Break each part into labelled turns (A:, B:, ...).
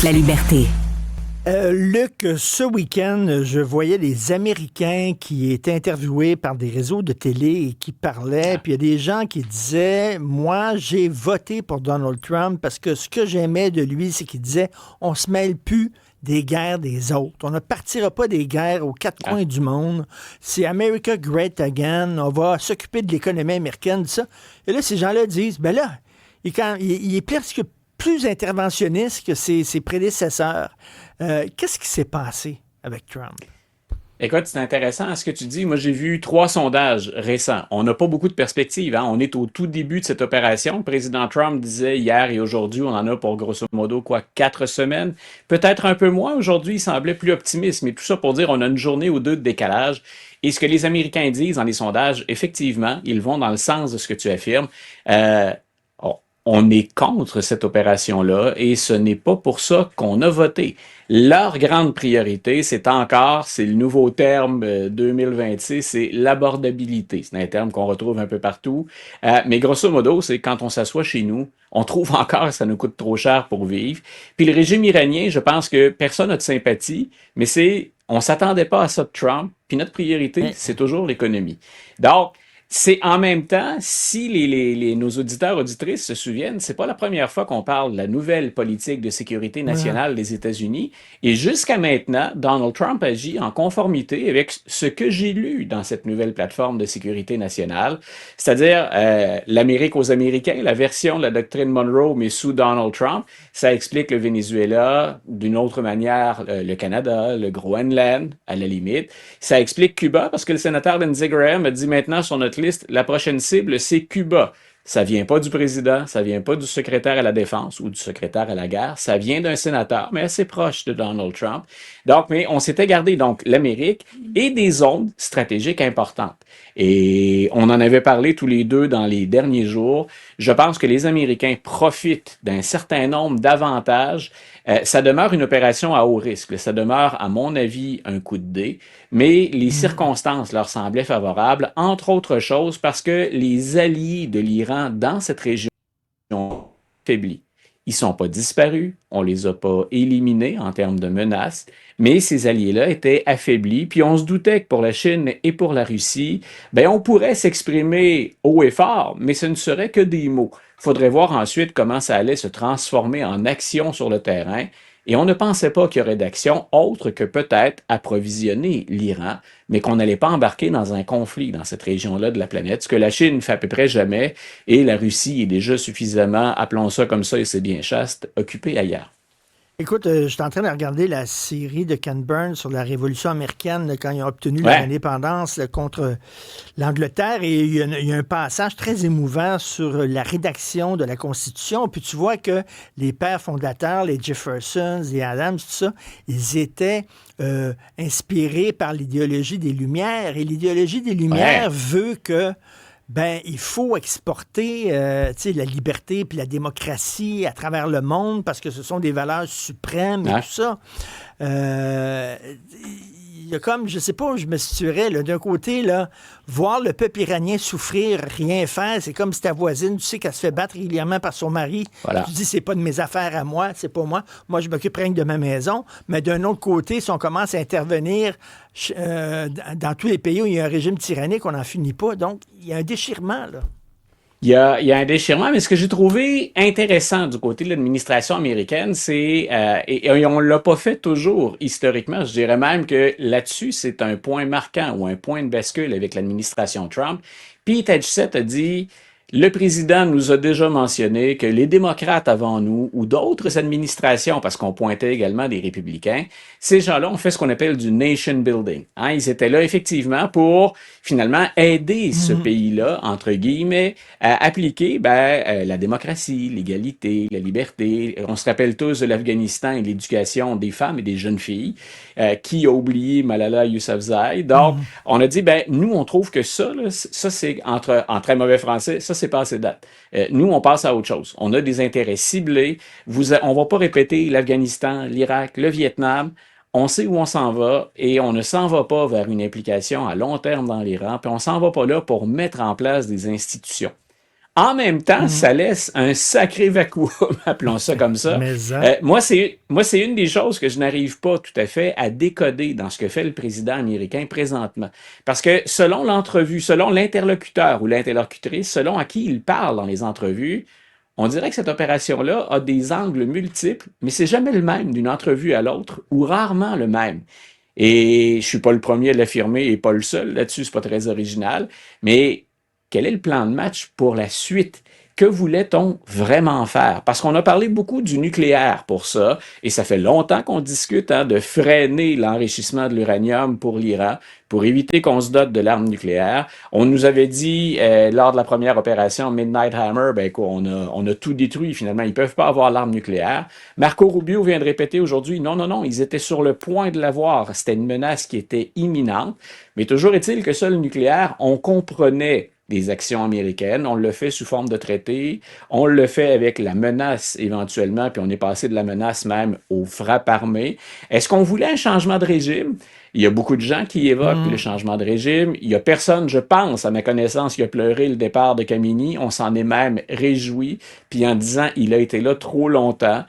A: La liberté.
B: Luc, ce week-end, je voyais des Américains qui étaient interviewés par des réseaux de télé et qui parlaient, puis il y a des gens qui disaient, moi, j'ai voté pour Donald Trump parce que ce que j'aimais de lui, c'est qu'il disait, on se mêle plus des guerres des autres. On ne partira pas des guerres aux quatre coins du monde. C'est America Great Again. On va s'occuper de l'économie américaine, ça. Et là, ces gens-là disent, ben là, il est presque plus interventionniste que ses prédécesseurs. Qu'est-ce qui s'est passé avec Trump?
C: Écoute, c'est intéressant ce que tu dis. Moi, j'ai vu 3 sondages récents. On n'a pas beaucoup de perspectives, hein. On est au tout début de cette opération. Le président Trump disait hier et aujourd'hui, on en a pour grosso modo, 4 semaines. Peut-être un peu moins. Aujourd'hui, il semblait plus optimiste. Mais tout ça pour dire, on a une journée ou deux de décalage. Et ce que les Américains disent dans les sondages, effectivement, ils vont dans le sens de ce que tu affirmes. On est contre cette opération-là et ce n'est pas pour ça qu'on a voté. Leur grande priorité, c'est le nouveau terme 2026, c'est l'abordabilité. C'est un terme qu'on retrouve un peu partout. Mais grosso modo, c'est quand on s'assoit chez nous, on trouve encore que ça nous coûte trop cher pour vivre. Puis le régime iranien, je pense que personne n'a de sympathie, mais on s'attendait pas à ça de Trump. Puis notre priorité, c'est toujours l'économie. Donc, c'est en même temps, si nos auditeurs, auditrices se souviennent, c'est pas la première fois qu'on parle de la nouvelle politique de sécurité nationale des États-Unis. Et jusqu'à maintenant, Donald Trump agit en conformité avec ce que j'ai lu dans cette nouvelle plateforme de sécurité nationale, c'est-à-dire l'Amérique aux Américains, la version de la doctrine Monroe, mais sous Donald Trump. Ça explique le Venezuela, d'une autre manière, le Canada, le Groenland, à la limite. Ça explique Cuba, parce que le sénateur Lindsey Graham a dit maintenant sur notre liste, la prochaine cible, c'est Cuba. Ça vient pas du président, ça vient pas du secrétaire à la défense ou du secrétaire à la guerre, ça vient d'un sénateur, mais assez proche de Donald Trump. Donc, mais on s'était gardé donc l'Amérique et des zones stratégiques importantes. Et on en avait parlé tous les deux dans les derniers jours. Je pense que les Américains profitent d'un certain nombre d'avantages. Ça demeure une opération à haut risque. Ça demeure, à mon avis, un coup de dé. Mais les circonstances leur semblaient favorables, entre autres choses, parce que les alliés de l'Iran dans cette région ont faibli. Ils sont pas disparus, on les a pas éliminés en termes de menaces, mais ces alliés-là étaient affaiblis. Puis on se doutait que pour la Chine et pour la Russie, ben on pourrait s'exprimer haut et fort, mais ce ne serait que des mots. Il faudrait voir ensuite comment ça allait se transformer en action sur le terrain. Et on ne pensait pas qu'il y aurait d'action autre que peut-être approvisionner l'Iran, mais qu'on n'allait pas embarquer dans un conflit dans cette région-là de la planète, ce que la Chine fait à peu près jamais, et la Russie est déjà suffisamment, appelons ça comme ça, et c'est bien chaste, occupée ailleurs.
B: Écoute, je suis en train de regarder la série de Ken Burns sur la Révolution américaine là, quand ils ont obtenu leur indépendance là, contre l'Angleterre. Et il y a un passage très émouvant sur la rédaction de la Constitution. Puis tu vois que les pères fondateurs, les Jeffersons, les Adams, tout ça, ils étaient inspirés par l'idéologie des Lumières. Et l'idéologie des Lumières veut que il faut exporter la liberté puis la démocratie à travers le monde parce que ce sont des valeurs suprêmes et tout ça. Il y a comme, je sais pas où je me situerais, là, d'un côté, là, voir le peuple iranien souffrir, rien faire, c'est comme si ta voisine, tu sais qu'elle se fait battre régulièrement par son mari. Voilà. Tu dis, c'est pas de mes affaires à moi, c'est pas moi. Moi, je m'occupe rien que de ma maison. Mais d'un autre côté, si on commence à intervenir dans tous les pays où il y a un régime tyrannique, on n'en finit pas. Donc, il y a un déchirement, là.
C: Il y a un déchirement, mais ce que j'ai trouvé intéressant du côté de l'administration américaine, et on l'a pas fait toujours historiquement, je dirais même que là-dessus, c'est un point marquant ou un point de bascule avec l'administration Trump. Pete Hegseth a dit, le président nous a déjà mentionné que les démocrates avant nous ou d'autres administrations, parce qu'on pointait également des républicains, ces gens-là ont fait ce qu'on appelle du nation building. Hein, ils étaient là effectivement pour finalement aider ce pays-là, entre guillemets, à appliquer la démocratie, l'égalité, la liberté. On se rappelle tous de l'Afghanistan et l'éducation des femmes et des jeunes filles. Qui a oublié Malala Yousafzai. Donc, on a dit, nous, on trouve que ça c'est en très mauvais français, ça, c'est passé date. Nous, on passe à autre chose. On a des intérêts ciblés. On va pas répéter l'Afghanistan, l'Irak, le Vietnam. On sait où on s'en va et on ne s'en va pas vers une implication à long terme dans l'Iran, puis on s'en va pas là pour mettre en place des institutions. En même temps,
B: Mhm.
C: ça laisse un sacré vacuum, appelons ça comme ça.
B: Mais ça.
C: Moi, c'est une des choses que je n'arrive pas tout à fait à décoder dans ce que fait le président américain présentement. Parce que selon l'entrevue, selon l'interlocuteur ou l'interlocutrice, selon à qui il parle dans les entrevues, on dirait que cette opération-là a des angles multiples, mais c'est jamais le même d'une entrevue à l'autre, ou rarement le même. Et je suis pas le premier à l'affirmer et pas le seul là-dessus, c'est pas très original. Mais quel est le plan de match pour la suite? Que voulait-on vraiment faire? Parce qu'on a parlé beaucoup du nucléaire pour ça, et ça fait longtemps qu'on discute de freiner l'enrichissement de l'uranium pour l'Iran, pour éviter qu'on se dote de l'arme nucléaire. On nous avait dit lors de la première opération Midnight Hammer, ben quoi, on a tout détruit finalement. Ils ne peuvent pas avoir l'arme nucléaire. Marco Rubio vient de répéter aujourd'hui, non, non, non, ils étaient sur le point de l'avoir. C'était une menace qui était imminente. Mais toujours est-il que ça, le nucléaire, on comprenait des actions américaines, on le fait sous forme de traité, on le fait avec la menace éventuellement, puis on est passé de la menace même aux frappes armées. Est-ce qu'on voulait un changement de régime? Il y a beaucoup de gens qui évoquent le
B: Mhm.
C: changement de régime. Il y a personne, je pense, à ma connaissance, qui a pleuré le départ de Kamini. On s'en est même réjoui, puis en disant il a été là trop longtemps.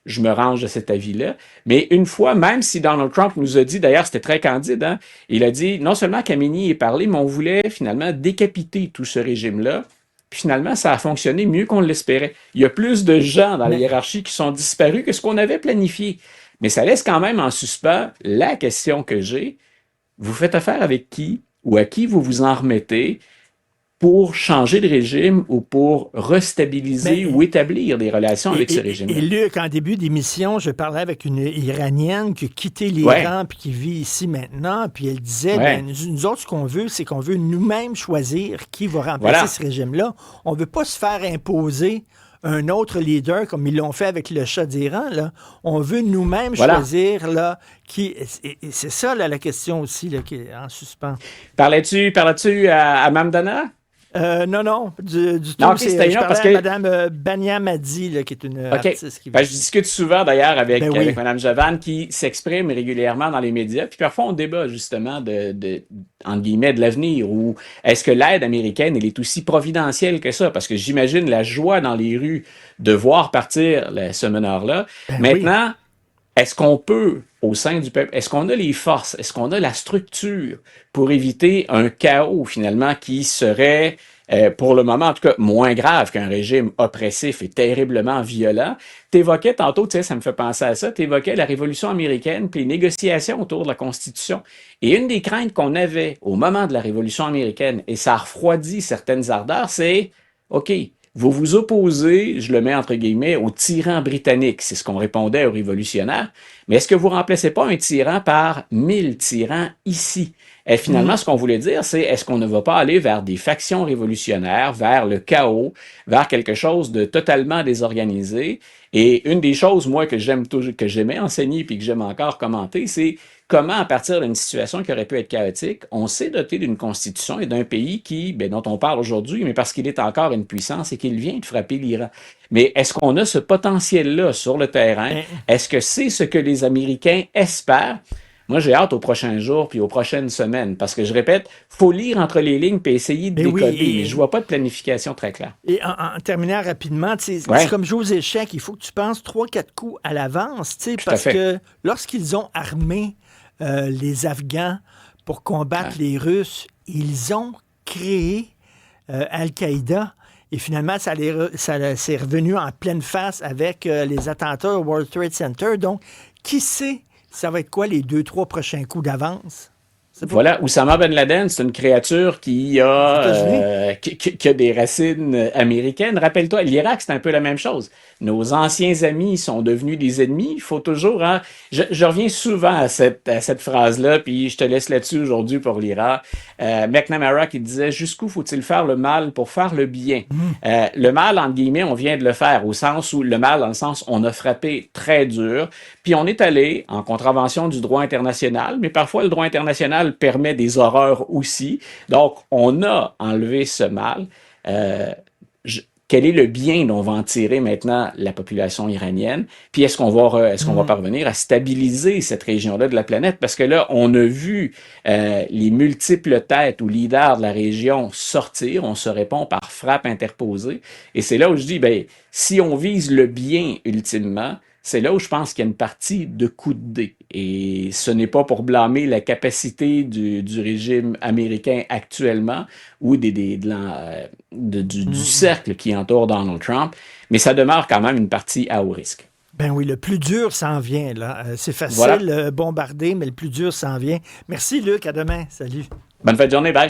C: Je me range de cet avis-là. Mais une fois, même si Donald Trump nous a dit, d'ailleurs, c'était très candide, il a dit, non seulement Kamini est parlé, mais on voulait finalement décapiter tout ce régime-là. Puis finalement, ça a fonctionné mieux qu'on l'espérait. Il y a plus de gens dans la
B: Mais
C: hiérarchie qui sont disparus que ce qu'on avait planifié. Mais ça laisse quand même en suspens la question que j'ai. Vous faites affaire avec qui ou à qui vous vous en remettez pour changer de régime ou pour restabiliser ou
B: Mais,
C: établir des relations avec ce
B: et
C: régime-là?
B: Luc, en début d'émission, je parlais avec une Iranienne qui a quitté
C: Ouais,
B: l'Iran puis qui vit ici maintenant, puis elle disait, ben,
C: ouais,
B: nous autres, ce qu'on veut, c'est qu'on veut nous-mêmes choisir qui va remplacer
C: voilà,
B: ce régime-là. On veut pas se faire imposer un autre leader comme ils l'ont fait avec le Shah d'Iran, là. On veut nous-mêmes
C: voilà.
B: choisir, là, qui... Et c'est ça, là, la question aussi, là, qui est en suspens.
C: Parlais-tu à Mamdana?
B: Non, non, du
C: Non,
B: tout.
C: ok, c'était
B: Je
C: une autre
B: parlais
C: parce
B: à
C: que
B: Mme Bania Madi, là, qui est une
C: OK.
B: artiste qui
C: Ben,
B: vit
C: je
B: ici.
C: discute souvent d'ailleurs
B: Ben
C: avec
B: oui.
C: Mme Javan qui s'exprime régulièrement dans les médias. Puis parfois, on débat justement entre guillemets, de l'avenir ou est-ce que l'aide américaine, elle est aussi providentielle que ça? Parce que j'imagine la joie dans les rues de voir partir ce meneur-là.
B: Ben oui.
C: Maintenant, est-ce qu'on peut, au sein du peuple, est-ce qu'on a les forces, est-ce qu'on a la structure pour éviter un chaos finalement qui serait, pour le moment en tout cas, moins grave qu'un régime oppressif et terriblement violent? T'évoquais tantôt, tu sais, ça me fait penser à ça, t'évoquais la Révolution américaine puis les négociations autour de la Constitution. Et une des craintes qu'on avait au moment de la Révolution américaine, et ça a refroidi certaines ardeurs, c'est, OK, vous vous opposez, je le mets entre guillemets, aux tyrans britanniques. C'est ce qu'on répondait aux révolutionnaires. Mais est-ce que vous ne remplacez pas un tyran par 1000 tyrans ici? Et finalement,
B: Mhm.
C: ce qu'on voulait dire, c'est est-ce qu'on ne va pas aller vers des factions révolutionnaires, vers le chaos, vers quelque chose de totalement désorganisé? Et une des choses, moi, que j'aime toujours, que j'aimais enseigner puis que j'aime encore commenter, c'est comment, à partir d'une situation qui aurait pu être chaotique, on s'est doté d'une constitution et d'un pays qui, ben, dont on parle aujourd'hui, mais parce qu'il est encore une puissance et qu'il vient de frapper l'Iran. Mais est-ce qu'on a ce potentiel-là sur le terrain?
B: Ben,
C: Est-ce que c'est ce que les Américains espèrent? Moi, j'ai hâte aux prochains jours puis aux prochaines semaines parce que je répète, faut lire entre les lignes puis essayer de
B: ben oui.
C: décoder, mais je vois pas de planification très claire.
B: En terminant rapidement, tu sais, c'est
C: Ouais,
B: comme jouer aux échecs. Il faut que tu penses trois, quatre coups à l'avance, tu sais,
C: tout à
B: parce
C: fait.
B: que lorsqu'ils ont armé les Afghans pour combattre
C: Ouais.
B: les Russes, ils ont créé Al-Qaïda. Et finalement, ça s'est revenu en pleine face avec les attentats au World Trade Center. Donc, qui sait, ça va être quoi les deux, trois prochains coups d'avance? C'est pas.
C: Voilà, Oussama Ben Laden, c'est une créature
B: Les États-Unis?
C: qui a des racines américaines. Rappelle-toi, l'Irak, c'est un peu la même chose. Nos anciens amis sont devenus des ennemis. Il faut toujours, je reviens souvent à cette phrase-là, puis je te laisse là-dessus aujourd'hui pour l'Irak. McNamara qui disait, jusqu'où faut-il faire le mal pour faire le bien?
B: Hmm.
C: Le mal, entre guillemets, on vient de le faire, au sens où le mal, dans le sens, on a frappé très dur, puis on est allé en contravention du droit international, mais parfois le droit international permet des horreurs aussi. Donc, on a enlevé ce mal. Euh, quel est le bien dont va en tirer maintenant la population iranienne, puis est-ce qu'on va parvenir à stabiliser cette région-là de la planète, parce que là, on a vu les multiples têtes ou leaders de la région sortir, on se répond par frappe interposée, et c'est là où je dis, ben, si on vise le bien ultimement, c'est là où je pense qu'il y a une partie de coup de dé. Et ce n'est pas pour blâmer la capacité du régime américain actuellement ou du
B: Mm.
C: cercle qui entoure Donald Trump, mais ça demeure quand même une partie à haut risque.
B: Ben oui, le plus dur s'en vient, là. C'est
C: Voilà.
B: facile, bombarder, mais le plus dur s'en vient. Merci, Luc. À demain. Salut.
C: Bonne fin de journée, bye.